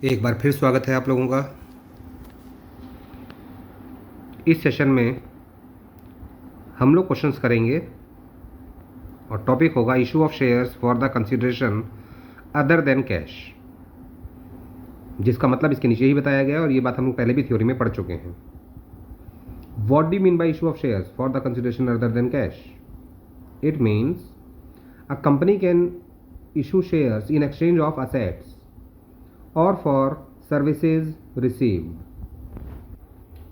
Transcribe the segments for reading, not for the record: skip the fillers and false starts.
एक बार फिर स्वागत है आप लोगों का। इस सेशन में हम लोग क्वेश्चंस करेंगे और टॉपिक होगा issue of shares for the consideration other than cash, जिसका मतलब इसके नीचे ही बताया गया और ये बात हम लोग पहले भी थ्योरी में पढ़ चुके हैं। What do mean by issue of shares for the consideration other than cash? It means a company can issue shares in exchange of assets or for services received।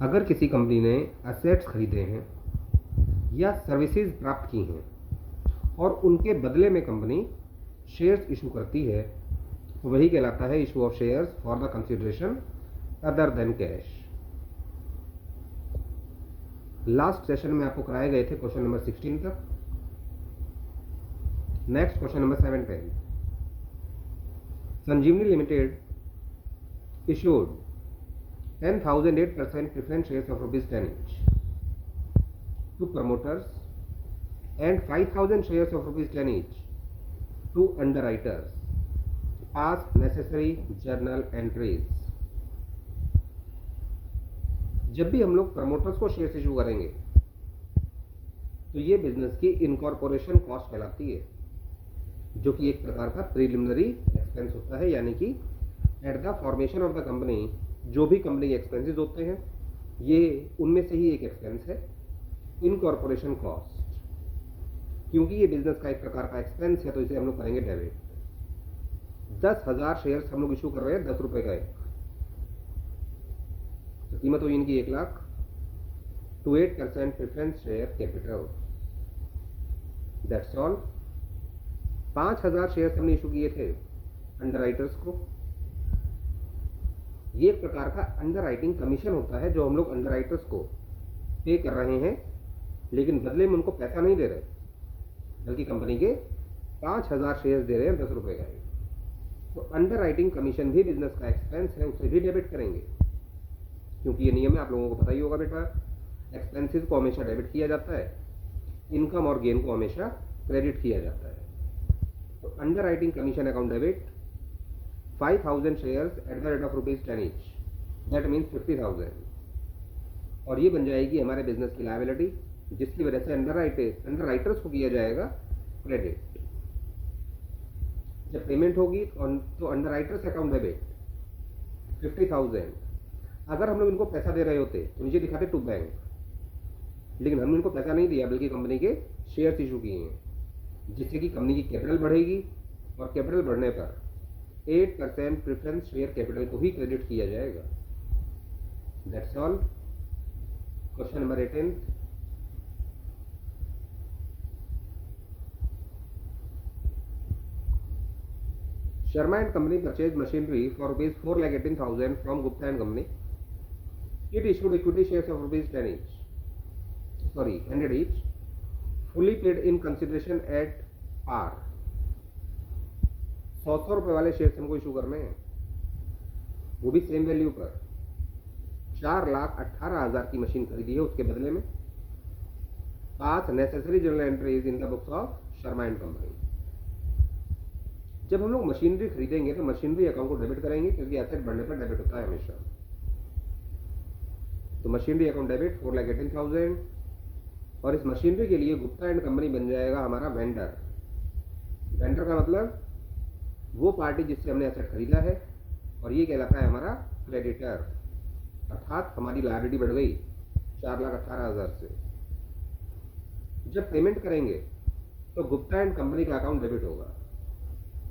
अगर किसी कंपनी ने असेट्स खरीदे हैं या सर्विसेज प्राप्त की हैं और उनके बदले में कंपनी शेयर्स इशू करती है तो वही कहलाता है issue of shares for the consideration other than cash. Last session में आपको कराए गए थे क्वेश्चन नंबर 16 तक। Next question number 17। Sanjeevani limited issued 10,008% preference shares of rupees 10 each to promoters and 5,000 shares of rupees 10 each to underwriters as necessary journal entries। जब भी हम लोग प्रमोटर्स को शेयर्स इशू करेंगे तो ये बिजनेस की इनकॉर्पोरेशन कॉस्ट कहलाती है, जो कि एक प्रकार का प्रीलिमिनरी एक्सपेंस होता है, यानी कि at the formation of the company जो भी कंपनी के एक्सपेंसेस होते हैं ये उनमें से ही एक एक्सपेंस है, इनकॉर्पोरेशन कॉस्ट। क्योंकि ये बिजनेस का एक प्रकार का एक्सपेंस है तो इसे हम लोग करेंगे डेबिट। 10,000 शेयर्स हम लोग इशू कर रहे हैं 10 रुपए का एक, तो कीमत हुई इनकी 1 lakh to 8% preference share capital. That's all. 5,000 shares हमने इशू किए थे अंडरराइटर्स को। ये एक प्रकार का अंडरराइटिंग कमीशन होता है जो हम लोग अंडरराइटर्स को पे कर रहे हैं, लेकिन बदले में उनको पैसा नहीं दे रहे, बल्कि कंपनी के 5,000 शेयर्स दे रहे हैं 10 रुपए का। तो अंडरराइटिंग कमीशन भी बिजनेस का एक्सपेंस है, उसे भी डेबिट करेंगे, क्योंकि ये नियम है, आप लोगों को पता ही होगा बेटा। एक्सपेंसेस को हमेशा डेबिट किया जाता है, इनकम और गेन को हमेशा क्रेडिट किया जाता है। तो underwriting commission account debit 5,000 shares at the rate of rupees 10 each, that means 50,000, और ये बन जाएगी हमारे बिजनेस की लायबिलिटी, जिसकी वजह से अंडरराइटर्स को किया जाएगा क्रेडिट। जब पेमेंट होगी तो अंडरराइटर्स अकाउंट डेबिट 50,000। अगर हम लोग इनको पैसा दे रहे होते तो नीचे दिखाते टू बैंक, लेकिन हमने इनको पैसा नहीं दिया बल्कि कंपनी के शेयर्स इशू किए हैं, जिससे कि कंपनी की कैपिटल बढ़ेगी और कैपिटल बढ़ने पर 8% प्रेफरेंस शेयर कैपिटल को ही क्रेडिट किया जाएगा। That's all. Question number 18। Sharma and company purchase machinery for rupees 4,18,000 from Gupta and company. It issued equity shares of rupees 100 each, fully paid in consideration at par। 100 रुपए वाले shares हमको issue करने हैं, वो भी सेम वैल्यू पर। 4,18,000 की मशीन खरीदी है, उसके बदले में 5 necessary general entries in the books of Sharma and company. जब हम लोग मशीनरी खरीदेंगे तो मशीनरी अकाउंट को डेबिट करेंगे, क्योंकि एसेट बढ़ने पर डेबिट होता है हमेशा। तो मशीनरी अकाउंट डेबिट 4,18,000, और इस मशीनरी के लिए गुप्ता एंड कंपनी बन जाएगा हमारा वेंडर। वेंडर का मतलब वो पार्टी जिससे हमने एसेट खरीदा है, और ये कहलाता है हमारा क्रेडिटर, अर्थात हमारी लायबिलिटी बढ़ गई 4,18,000 से। जब पेमेंट करेंगे तो गुप्ता एंड कंपनी का अकाउंट डेबिट होगा।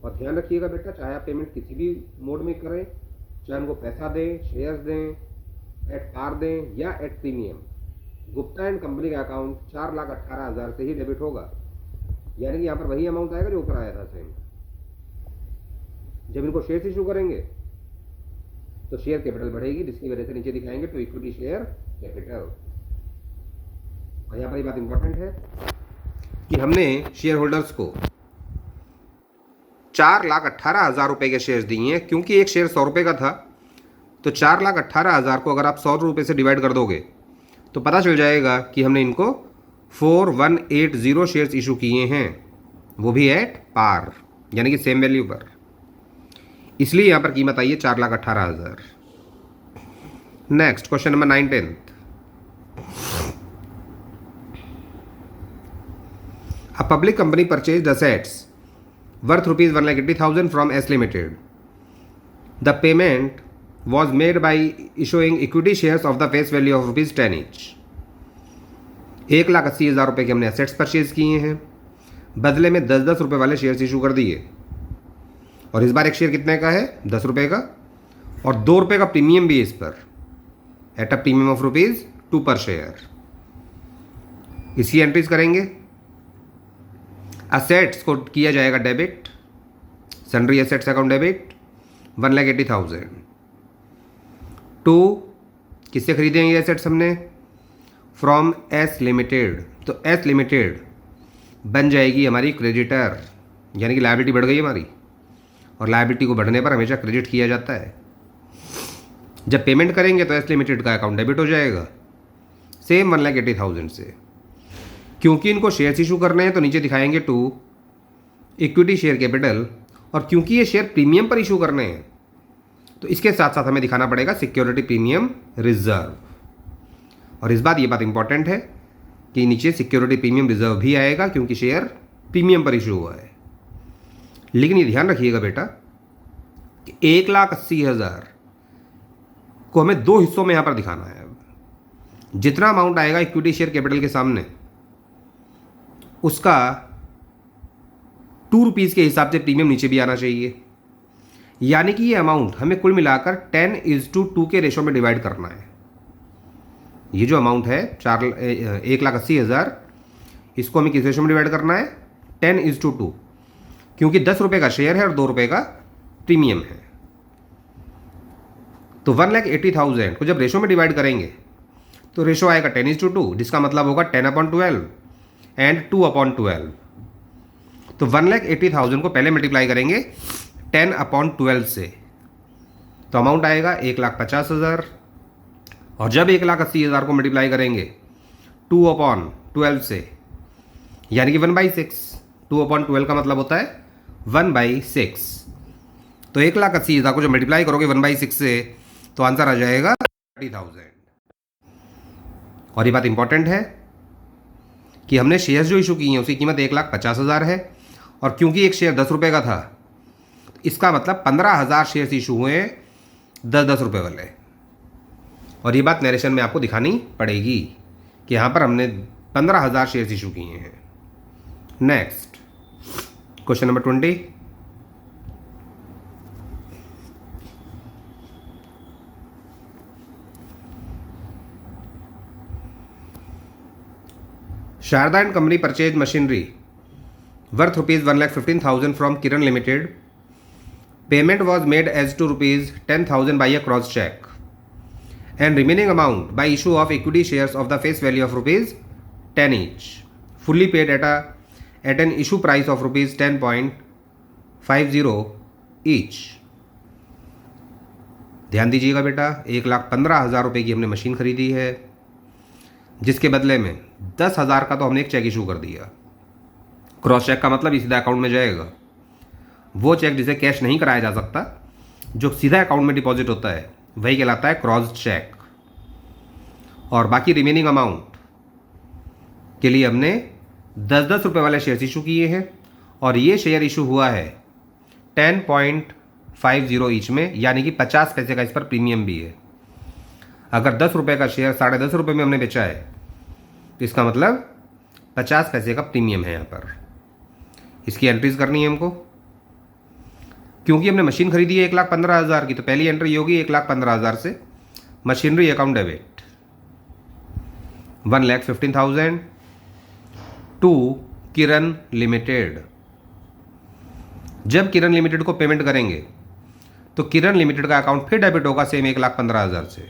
और ध्यान रखिएगा बेटा, चाहे आप पेमेंट किसी भी मोड में करें, चाहे उनको पैसा दें, शेयर्स दें, एट पार दें या at premium, Gupta and company का अकाउंट 4,18,000 से ही डेबिट होगा। यानी कि यहाँ पर वही अमाउंट आएगा जो ऊपर आया था सेम। जब इनको शेयर इशू करेंगे तो शेयर कैपिटल बढ़ेगी, जिसकी वजह से नीचे दिखाएंगे तो इक्विटी शेयर कैपिटल। और यहाँ पर ये बात इंपॉर्टेंट है कि हमने शेयर होल्डर्स को 4,18,000 रुपए के शेयर्स दिए हैं, क्योंकि एक शेयर 100 रुपए का था। तो 4,18,000 को अगर आप 100 रुपए से डिवाइड कर दोगे तो पता चल जाएगा कि हमने इनको 4,180 शेयर्स इशू किए हैं, वो भी एट पार, यानी कि सेम वैल्यू पर। इसलिए यहां पर कीमत आई है 4,18,000। Next question number 19। A public company purchased assets worth rupees 1,80,000 from S Limited. The payment was made by issuing equity shares of the face value of rupees 10 each. 1,80,000 रुपये के हमने एसेट्स परचेज किए हैं, बदले में 10-10 रुपये वाले शेयर्स इशू कर दिए। और इस बार एक शेयर कितने का है? 10 रुपये का, और 2 रुपये का प्रीमियम भी है इस पर, at a premium of rupees 2 पर शेयर। इसकी एंट्रीज करेंगे। असेट्स को किया जाएगा debit, sundry assets account debit 1,80,000 to, किससे खरीदेंगे ये एसेट्स हमने? From S limited. तो एस लिमिटेड बन जाएगी हमारी क्रेडिटर, यानी कि लायबिलिटी बढ़ गई हमारी, और लायबिलिटी को बढ़ने पर हमेशा क्रेडिट किया जाता है। जब पेमेंट करेंगे तो एस लिमिटेड का अकाउंट डेबिट हो जाएगा, सेम 1,80,000 से। क्योंकि इनको शेयर्स इशू करने हैं तो नीचे दिखाएंगे टू इक्विटी शेयर कैपिटल, और क्योंकि ये शेयर प्रीमियम पर इशू करने हैं तो इसके साथ साथ हमें दिखाना पड़ेगा सिक्योरिटी प्रीमियम रिजर्व। और इस बात ये बात इंपॉर्टेंट है कि नीचे सिक्योरिटी प्रीमियम रिजर्व भी आएगा, क्योंकि शेयर प्रीमियम पर इशू हुआ है। लेकिन ये ध्यान रखिएगा बेटा कि 1,80,000 को हमें 2 हिस्सों में यहां पर दिखाना है। अब जितना अमाउंट आएगा इक्विटी शेयर कैपिटल के सामने, उसका 2 रुपीज़ के हिसाब से प्रीमियम नीचे भी आना चाहिए। यानी कि ये अमाउंट हमें कुल मिलाकर 10:2 के रेशो में डिवाइड करना है। ये जो अमाउंट है 1,80,000, इसको हमें किस रेशो में डिवाइड करना है? 10:2, क्योंकि 10 रुपये का शेयर है और 2 रुपये का प्रीमियम है। तो 1,80,000 को जब रेशो में डिवाइड करेंगे तो रेशो आएगा 10:2, जिसका मतलब होगा 10/12 एंड 2/12। तो 1,80,000 को पहले मल्टीप्लाई करेंगे 10/12 से, तो अमाउंट आएगा 1,50,000। और जब 1,80,000 को मल्टीप्लाई करेंगे 2/12 से, यानी कि 1/6। 2/12 का मतलब होता है 1/6। तो 1,80,000 को जब मल्टीप्लाई करोगे 1/6 से, तो आंसर आ जाएगा 30,000। और ये बात इंपॉर्टेंट है कि हमने शेयर्स जो इशू किए हैं उसकी कीमत 1,50,000 है, और क्योंकि एक शेयर 10 रुपये का था, इसका मतलब 15,000 शेयर्स इशू हुए हैं 10-10 रुपये वाले। और ये बात नरेशन में आपको दिखानी पड़ेगी कि यहाँ पर हमने 15,000 शेयर्स इशू किए हैं। Next question number 20। Sharda and Company purchased machinery worth rupees 1,15,000 from Kiran Limited. Payment was made as to rupees 10,000 by a cross check, and remaining amount by issue of equity shares of the face value of rupees 10 each, fully paid at an issue price of rupees 10.50 each. ध्यान दीजिएगा बेटा, 1,15,000 रुपये की हमने machine खरीदी है, जिसके बदले में 10,000 का तो हमने एक चेक इशू कर दिया। क्रॉस चेक का मतलब सीधा अकाउंट में जाएगा। वो चेक जिसे कैश नहीं कराया जा सकता, जो सीधा अकाउंट में डिपॉजिट होता है, वही कहलाता है क्रॉस चेक। और बाकी रिमेनिंग अमाउंट के लिए हमने 10-10 रुपये वाले शेयर इशू किए हैं, और ये शेयर इशू हुआ है 10.50 ईच में, यानी कि 50 पैसे का इस पर प्रीमियम भी है। अगर 10 रुपये का शेयर 10.5 रुपये में हमने बेचा है, तो इसका मतलब 50 पैसे का प्रीमियम है यहाँ पर। इसकी एंट्रीज करनी है हमको। क्योंकि हमने मशीन खरीदी है 1,15,000 की, तो पहली एंट्री होगी 1,15,000 से machinery account debit 1,15,000 to Kiran limited. जब किरण लिमिटेड को पेमेंट करेंगे तो किरण लिमिटेड का अकाउंट फिर डेबिट होगा सेम 1,15,000 से,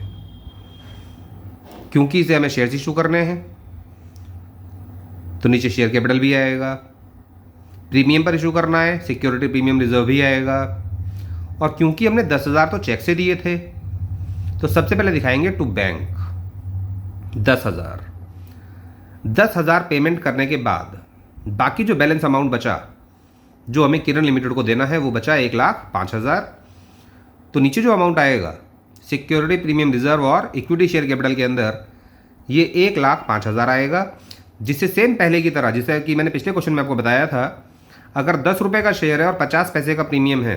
क्योंकि इसे हमें शेयर इशू करने हैं। तो नीचे शेयर कैपिटल भी आएगा, प्रीमियम पर इशू करना है, सिक्योरिटी प्रीमियम रिजर्व भी आएगा। और क्योंकि हमने 10,000 तो चेक से दिए थे, तो सबसे पहले दिखाएंगे टू बैंक 10,000 पेमेंट करने के बाद बाकी जो बैलेंस अमाउंट बचा, जो हमें किरण लिमिटेड को देना है, वो बचा 1,05,000, तो नीचे जो अमाउंट आएगा सिक्योरिटी प्रीमियम रिजर्व और इक्विटी शेयर कैपिटल के अंदर, ये 1,05,000 आएगा, जिससे सेम पहले की तरह, जैसे कि मैंने पिछले क्वेश्चन में आपको बताया था, अगर 10 रुपये का शेयर है और 50 पैसे का प्रीमियम है,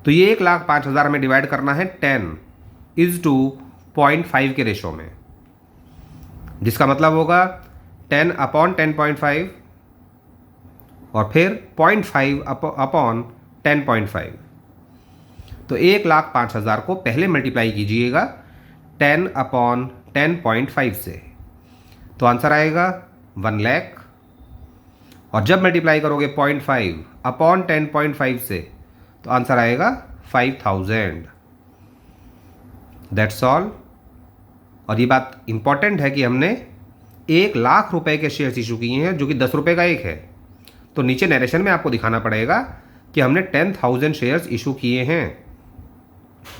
तो ये 1,05,000 में डिवाइड करना है 10:0.5 के रेशो में, जिसका मतलब होगा 10/10.5 और फिर 0.5/10.5। तो 1,05,000 को पहले मल्टीप्लाई कीजिएगा 10/10.5 से, तो आंसर आएगा 1 लाख। और जब मल्टीप्लाई करोगे 0.5/10.5 से, तो आंसर आएगा 5,000। That's all. और ये बात इंपॉर्टेंट है कि हमने 1,00,000 रुपए के शेयर्स इशू किए हैं, जो कि 10 रुपये का एक है। तो नीचे नरेशन में आपको दिखाना पड़ेगा कि हमने 10,000 शेयर्स इशू किए हैं,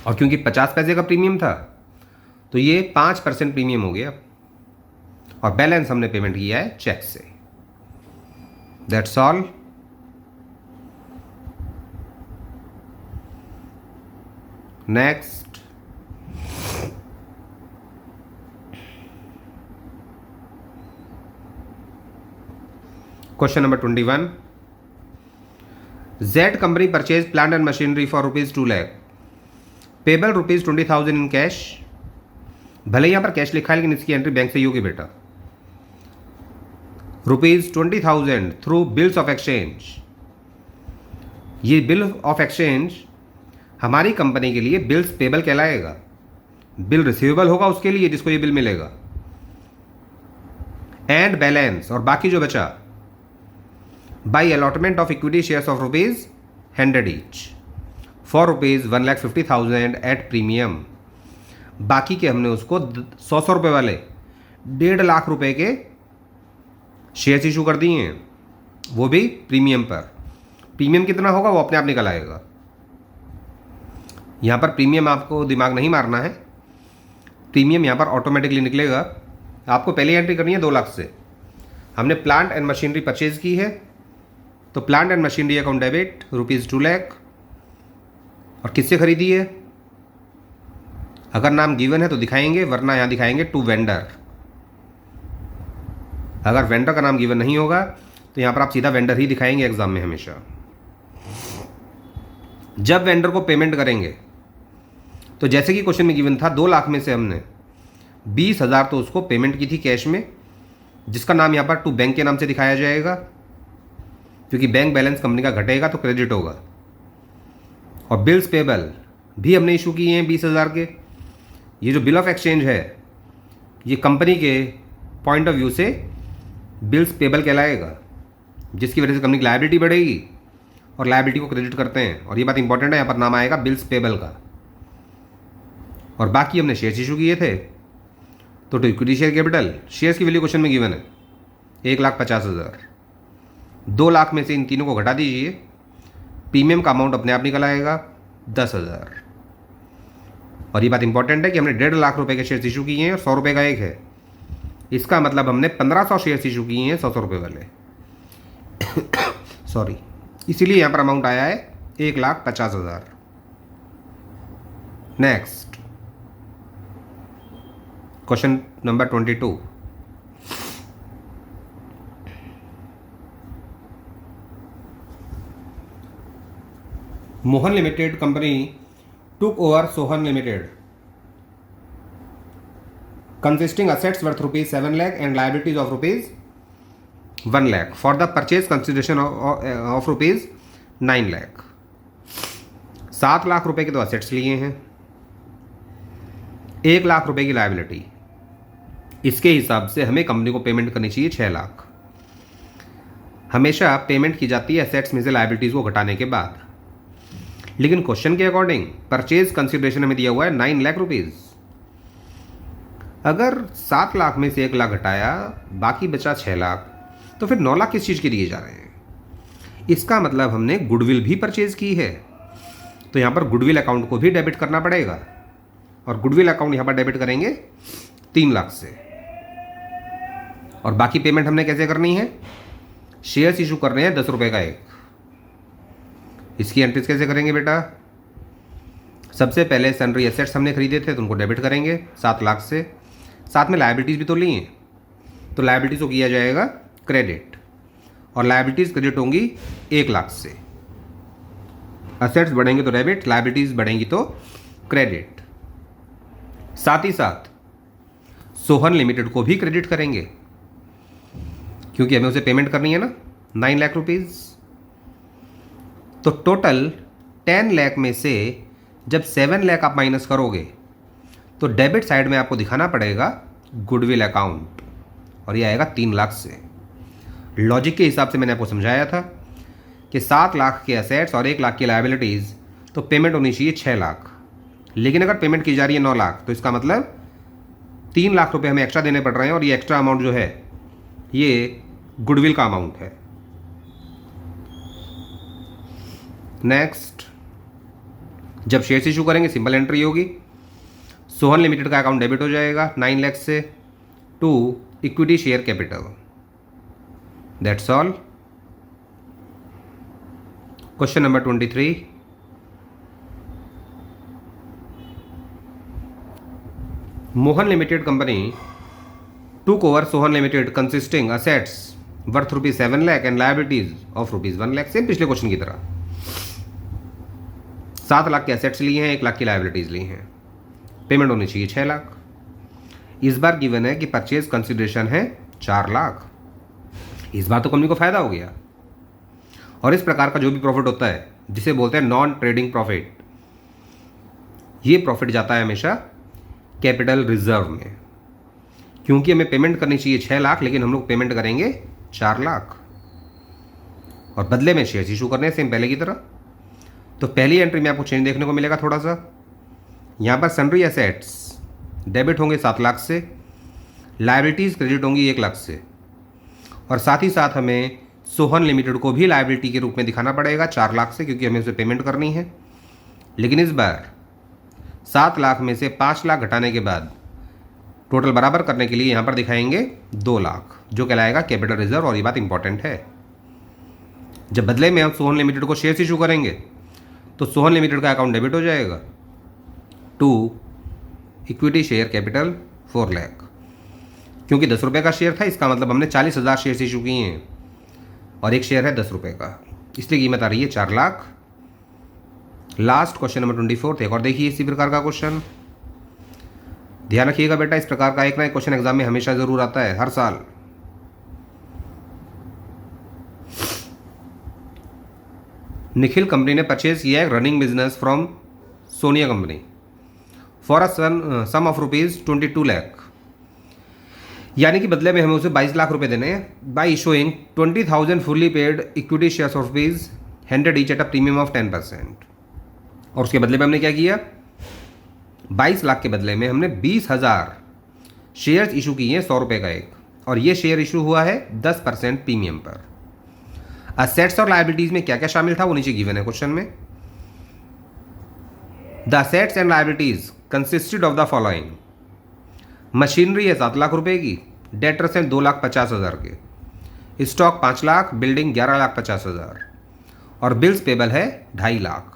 और क्योंकि 50 पैसे का प्रीमियम था, तो ये 5% प्रीमियम हो गया, और बैलेंस हमने पेमेंट किया है चेक से। That's all. Next, question number 21। Z company purchase plant and machinery for ₹2 lakh, payable ₹20,000 in cash. भले यहां पर कैश लिखा है, लेकिन इसकी एंट्री बैंक से ही होगी बेटा। ₹20,000 थ्रू बिल्स ऑफ एक्सचेंज। ये बिल ऑफ एक्सचेंज हमारी कंपनी के लिए बिल्स पेबल कहलाएगा। बिल रिसीवेबल होगा उसके लिए जिसको ये बिल मिलेगा। एंड बैलेंस, और बाकी जो बचा, by allotment of equity shares of ₹100 each for ₹1,50,000 at premium. बाकी के हमने उसको 100 रुपये वाले 1.5 लाख रुपए के शेयर्स इशू कर दिए हैं, वो भी प्रीमियम पर। प्रीमियम कितना होगा वो अपने आप निकल आएगा। यहाँ पर प्रीमियम आपको दिमाग नहीं मारना है, प्रीमियम यहाँ पर ऑटोमेटिकली निकलेगा। आपको पहले एंट्री करनी है 2 लाख से। हमने प्लांट एंड मशीनरी परचेज की है, तो plant and machinery account debit ₹2 lakh. और किससे खरीदी है? अगर नाम गिवन है तो दिखाएंगे, वरना यहाँ दिखाएंगे टू वेंडर। अगर वेंडर का नाम गिवन नहीं होगा तो यहाँ पर आप सीधा वेंडर ही दिखाएंगे एग्जाम में हमेशा। जब वेंडर को पेमेंट करेंगे, तो जैसे कि क्वेश्चन में गिवन था 2 लाख में से हमने 20,000 तो उसको पेमेंट की थी कैश में, जिसका नाम यहाँ पर टू बैंक के नाम से दिखाया जाएगा, क्योंकि बैंक बैलेंस कंपनी का घटेगा तो क्रेडिट होगा। और बिल्स पेबल भी हमने इशू किए हैं 20,000 के। ये जो बिल ऑफ एक्सचेंज है, ये कंपनी के पॉइंट ऑफ व्यू से बिल्स पेबल कहलाएगा, जिसकी वजह से कंपनी की लायबिलिटी बढ़ेगी, और लायबिलिटी को क्रेडिट करते हैं। और ये बात इंपॉर्टेंट है, यहाँ पर नाम आएगा बिल्स पेबल का। और बाकी हमने शेयर्स इशू किए थे, तो to equity share capital, shares की वैल्यू क्वेश्चन में गिवन है 1,50,000। 2 लाख में से इन तीनों को घटा दीजिए, प्रीमियम का अमाउंट अपने आप निकल आएगा 10,000। और ये बात इंपॉर्टेंट है कि हमने 1.5 लाख रुपए के शेयर्स इशू किए हैं और 100 रुपये का एक है। इसका मतलब हमने 1,500 शेयर्स इशू किए हैं 100 रुपये वाले। सॉरी, इसीलिए यहाँ पर अमाउंट आया है 1,50,000। Next, question number 22। Mohan limited company took over Sohan Limited, consisting assets worth ₹7 lakh and liabilities of ₹1 lakh for the purchase consideration of ₹9 lakh। 7 lakh रुपए के तो असेट्स लिए हैं, 1 लाख रुपए की लायबिलिटी। इसके हिसाब से हमें कंपनी को पेमेंट करनी चाहिए 6 लाख। हमेशा पेमेंट की जाती है एसेट्स में से लायबिलिटीज को घटाने के बाद, लेकिन क्वेश्चन के अकॉर्डिंग परचेज कंसिडरेशन में दिया हुआ है 9 लाख रुपीज। अगर 7 लाख में से 1 लाख घटाया, बाकी बचा 6 लाख, तो फिर 9 लाख किस चीज़ के दिए जा रहे हैं? इसका मतलब हमने गुडविल भी परचेज की है, तो यहाँ पर गुडविल अकाउंट को भी डेबिट करना पड़ेगा। और गुडविल अकाउंट यहाँ पर डेबिट करेंगे 3 लाख से। और बाकी पेमेंट हमने कैसे करनी है? शेयर्स इशू कर रहे हैं 10 रुपये का एक। इसकी एंट्रीज कैसे करेंगे बेटा? सबसे पहले सन्ड्री एसेट्स हमने खरीदे थे तो उनको डेबिट करेंगे 7 लाख से, साथ में लायबिलिटीज़ भी तो ली हैं, तो लायबिलिटीज़ को किया जाएगा क्रेडिट, और लायबिलिटीज़ क्रेडिट होंगी 1 लाख से। असेट्स बढ़ेंगे तो डेबिट, लायबिलिटीज़ बढ़ेंगी तो क्रेडिट। साथ ही साथ सोहन लिमिटेड को भी क्रेडिट करेंगे, क्योंकि हमें उसे पेमेंट करनी है ना 9 लाख रुपीज़। तो टोटल 10 लाख में से जब 7 लाख आप माइनस करोगे तो डेबिट साइड में आपको दिखाना पड़ेगा गुडविल अकाउंट, और ये आएगा 3 लाख से। लॉजिक के हिसाब से मैंने आपको समझाया था कि 7 लाख के असेट्स और 1 लाख की लायबिलिटीज़, तो पेमेंट होनी चाहिए 6 लाख, लेकिन अगर पेमेंट की जा रही है 9 लाख, तो इसका मतलब 3 लाख रुपए हमें एक्स्ट्रा देने पड़ रहे हैं, और ये एक्स्ट्रा अमाउंट जो है ये गुडविल का अमाउंट है। नेक्स्ट, जब शेयर्स इशू करेंगे सिंपल एंट्री होगी, सोहन लिमिटेड का अकाउंट डेबिट हो जाएगा 9 लाख से to equity share capital. That's all. Question number 23, Mohan limited company took over Sohan limited consisting assets worth ₹7 lakh and liabilities of ₹1 lakh. Same पिछले क्वेश्चन की तरह 7 लाख के असेट्स लिए हैं, 1 लाख की लायबिलिटीज ली हैं, पेमेंट होनी चाहिए 6 लाख। इस बार गिवन है कि परचेज कंसिडरेशन है 4 लाख। इस बार तो कंपनी को फायदा हो गया, और इस प्रकार का जो भी प्रॉफिट होता है जिसे बोलते हैं नॉन ट्रेडिंग प्रॉफिट, ये प्रॉफिट जाता है हमेशा कैपिटल रिजर्व में, क्योंकि हमें पेमेंट करनी चाहिए 6 लाख, लेकिन हम लोग पेमेंट करेंगे 4 लाख, और बदले में शेयर इशू करने सेम पहले की तरह। तो पहली एंट्री में आपको चेंज देखने को मिलेगा थोड़ा सा। यहाँ पर सन्ड्री एसेट्स डेबिट होंगे 7 लाख से, लायबिलिटीज़ क्रेडिट होंगी 1 लाख से, और साथ ही साथ हमें सोहन लिमिटेड को भी लायबिलिटी के रूप में दिखाना पड़ेगा 4 लाख से, क्योंकि हमें उसे पेमेंट करनी है। लेकिन इस बार 7 लाख में से 5 लाख घटाने के बाद टोटल बराबर करने के लिए यहाँ पर दिखाएंगे 2 लाख, जो कहलाएगा कैपिटल रिजर्व, और ये बात इंपॉर्टेंट है। जब बदले में हम सोहन लिमिटेड को शेयर इशू करेंगे तो सोहन लिमिटेड का अकाउंट डेबिट हो जाएगा to equity share capital 4 lakh, क्योंकि 10 रुपये का शेयर था, इसका मतलब हमने 40,000 शेयर इशू किए हैं, और एक शेयर है 10 रुपये का, इसलिए कीमत आ रही है 4 लाख। लास्ट क्वेश्चन नंबर 24 एक और देखिए इसी प्रकार का क्वेश्चन। ध्यान रखिएगा बेटा, इस प्रकार का एक ना एक क्वेश्चन एग्जाम में हमेशा जरूर आता है, हर साल। निखिल कंपनी ने परचेज किया है running business from Sonia company for a sum of ₹22 lakh, यानी कि बदले में हमें उसे 22 लाख रुपए देने हैं by issuing 20,000 fully paid equity shares of ₹100 each at a premium of 10%। और उसके बदले में हमने क्या किया, 22 लाख के बदले में हमने 20,000 शेयर्स इशू किए हैं 100 रुपये का एक, और ये शेयर इशू हुआ है 10% प्रीमियम पर। असेट्स और लायबिलिटीज में क्या क्या शामिल था वो नीचे गिवन है क्वेश्चन में। The assets and liabilities consisted of the following: machinery है 7 लाख रुपए की, डेटर्स हैं 2,50,000 के, स्टॉक 5 लाख, बिल्डिंग 11,50,000, और बिल्स पेबल है 2.5 लाख।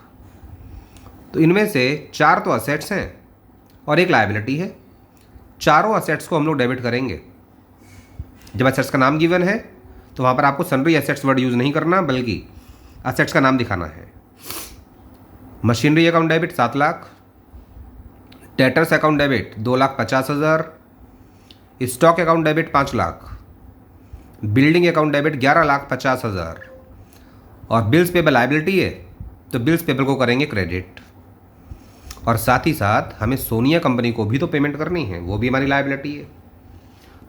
तो इनमें से 4 तो असेट्स हैं और एक लायबिलिटी है। चारों असेट्स को हम लोग डेबिट करेंगे। जब असेट्स का नाम गिवन है तो वहाँ पर आपको सन्ड्री एसेट्स वर्ड यूज़ नहीं करना, बल्कि असेट्स का नाम दिखाना है। Machinery account debit 7 lakh, debtors account debit 2,50,000, stock account debit 5 lakh, building account debit 11,50,000, और बिल्स पेबल लायबिलिटी है तो बिल्स पेबल को करेंगे क्रेडिट। और साथ ही साथ हमें सोनिया कंपनी को भी तो पेमेंट करनी है, वो भी हमारी लायबिलिटी है,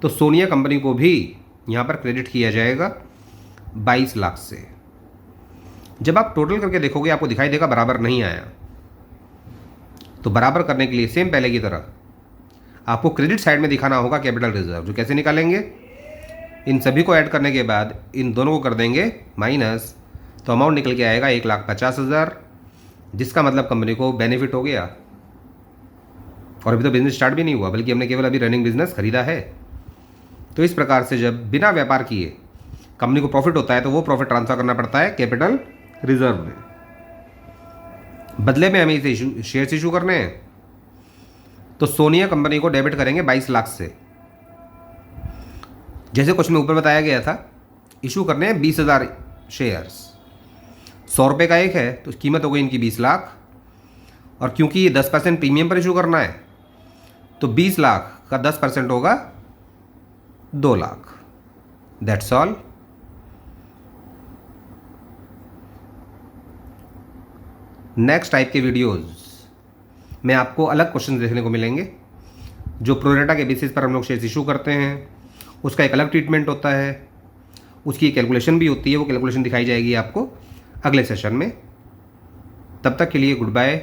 तो सोनिया कंपनी को भी यहाँ पर क्रेडिट किया जाएगा 22 लाख से। जब आप टोटल करके देखोगे आपको दिखाई देगा बराबर नहीं आया, तो बराबर करने के लिए सेम पहले की तरह आपको क्रेडिट साइड में दिखाना होगा कैपिटल रिजर्व। जो कैसे निकालेंगे, इन सभी को ऐड करने के बाद इन दोनों को कर देंगे माइनस, तो अमाउंट निकल के आएगा 1,50,000, जिसका मतलब कंपनी को बेनिफिट हो गया। और अभी तो बिजनेस स्टार्ट भी नहीं हुआ, बल्कि हमने केवल अभी रनिंग बिजनेस खरीदा है। तो इस प्रकार से जब बिना व्यापार किए कंपनी को प्रॉफिट होता है तो वो प्रॉफिट ट्रांसफर करना पड़ता है कैपिटल रिजर्व में। बदले में हमें इसे शेयर्स इशू करने हैं, तो सोनिया कंपनी को डेबिट करेंगे 22 लाख से। जैसे कुछ में ऊपर बताया गया था, इशू करने हैं 20,000 शेयर्स। 100 रुपये का एक है तो कीमत हो गई इनकी 20 लाख, और क्योंकि ये 10% प्रीमियम पर इशू करना है तो 20 लाख का 10% होगा 2 lakh. That's all. Next type के वीडियोस में आपको अलग क्वेश्चन देखने को मिलेंगे। जो प्रोरेटा के बेसिस पर हम लोग शेयर्स इशू करते हैं उसका एक अलग ट्रीटमेंट होता है, उसकी कैलकुलेशन भी होती है। वो कैलकुलेशन दिखाई जाएगी आपको अगले सेशन में। तब तक के लिए गुड बाय।